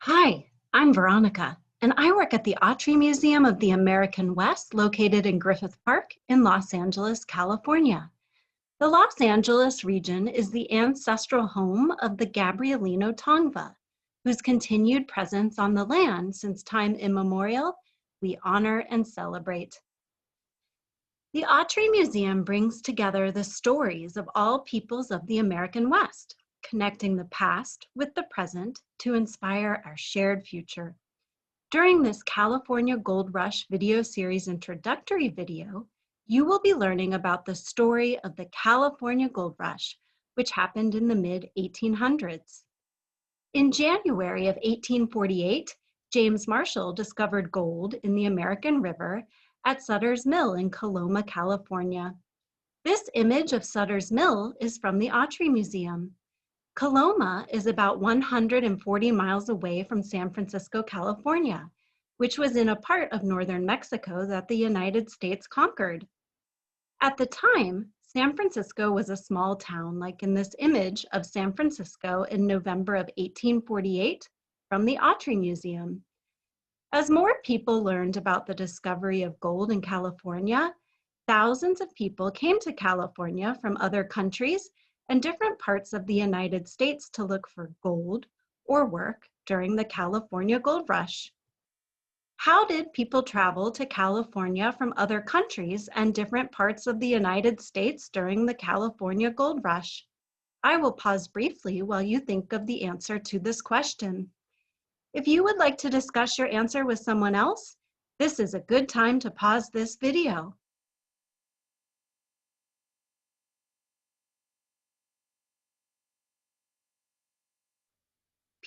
Hi, I'm Veronica, and I work at the Autry Museum of the American West located in Griffith Park in Los Angeles, California. The Los Angeles region is the ancestral home of the Gabrielino Tongva, whose continued presence on the land since time immemorial we honor and celebrate. The Autry Museum brings together the stories of all peoples of the American West, connecting the past with the present to inspire our shared future. During this California Gold Rush video series introductory video, you will be learning about the story of the California Gold Rush, which happened in the mid-1800s. In January of 1848, James Marshall discovered gold in the American River at Sutter's Mill in Coloma, California. This image of Sutter's Mill is from the Autry Museum. Coloma is about 140 miles away from San Francisco, California, which was in a part of northern Mexico that the United States conquered. At the time, San Francisco was a small town, like in this image of San Francisco in November of 1848 from the Autry Museum. As more people learned about the discovery of gold in California, thousands of people came to California from other countries and different parts of the United States to look for gold or work during the California Gold Rush. How did people travel to California from other countries and different parts of the United States during the California Gold Rush? I will pause briefly while you think of the answer to this question. If you would like to discuss your answer with someone else, this is a good time to pause this video.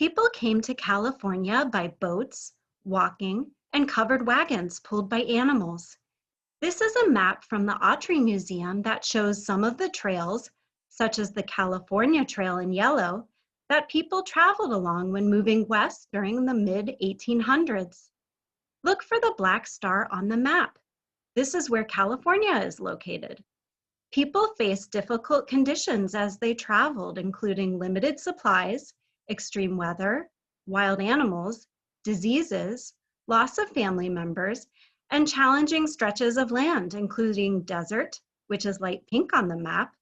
People came to California by boats, walking, and covered wagons pulled by animals. This is a map from the Autry Museum that shows some of the trails, such as the California Trail in yellow, that people traveled along when moving west during the mid-1800s. Look for the black star on the map. This is where California is located. People faced difficult conditions as they traveled, including limited supplies, extreme weather, wild animals, diseases, loss of family members, and challenging stretches of land, including desert, which is light pink on the map,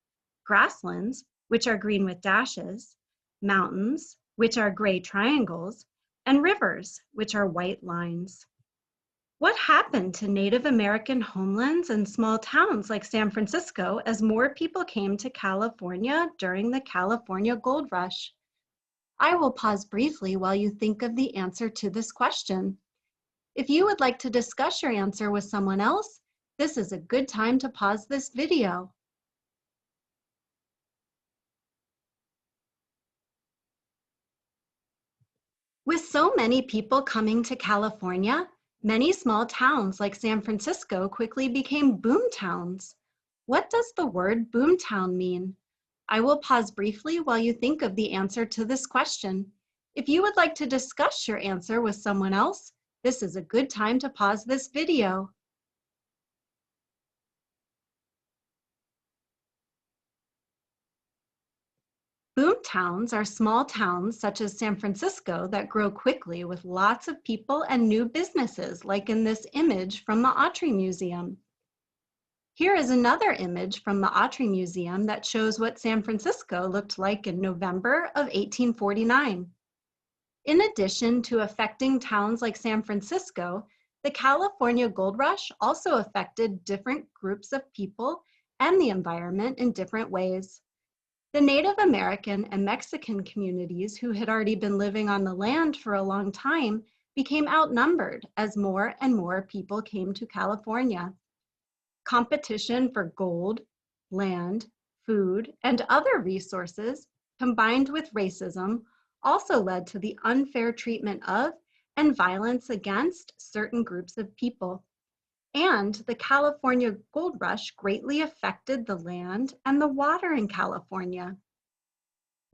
grasslands, which are green with dashes, mountains, which are gray triangles, and rivers, which are white lines. What happened to Native American homelands and small towns like San Francisco as more people came to California during the California Gold Rush? I will pause briefly while you think of the answer to this question. If you would like to discuss your answer with someone else, this is a good time to pause this video. With so many people coming to California, many small towns like San Francisco quickly became boom towns. What does the word boomtown mean? I will pause briefly while you think of the answer to this question. If you would like to discuss your answer with someone else, this is a good time to pause this video. Boomtowns are small towns such as San Francisco that grow quickly with lots of people and new businesses, like in this image from the Autry Museum. Here is another image from the Autry Museum that shows what San Francisco looked like in November of 1849. In addition to affecting towns like San Francisco, the California Gold Rush also affected different groups of people and the environment in different ways. The Native American and Mexican communities who had already been living on the land for a long time became outnumbered as more and more people came to California. Competition for gold, land, food, and other resources, combined with racism, also led to the unfair treatment of and violence against certain groups of people. And the California Gold Rush greatly affected the land and the water in California.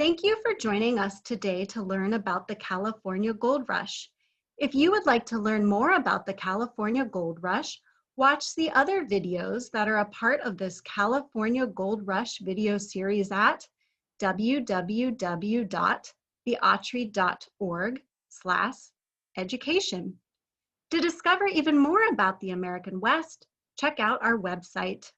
Thank you for joining us today to learn about the California Gold Rush. If you would like to learn more about the California Gold Rush, watch the other videos that are a part of this California Gold Rush video series at www.theautry.org www.untitled.org/education. To discover even more about the American West, check out our website.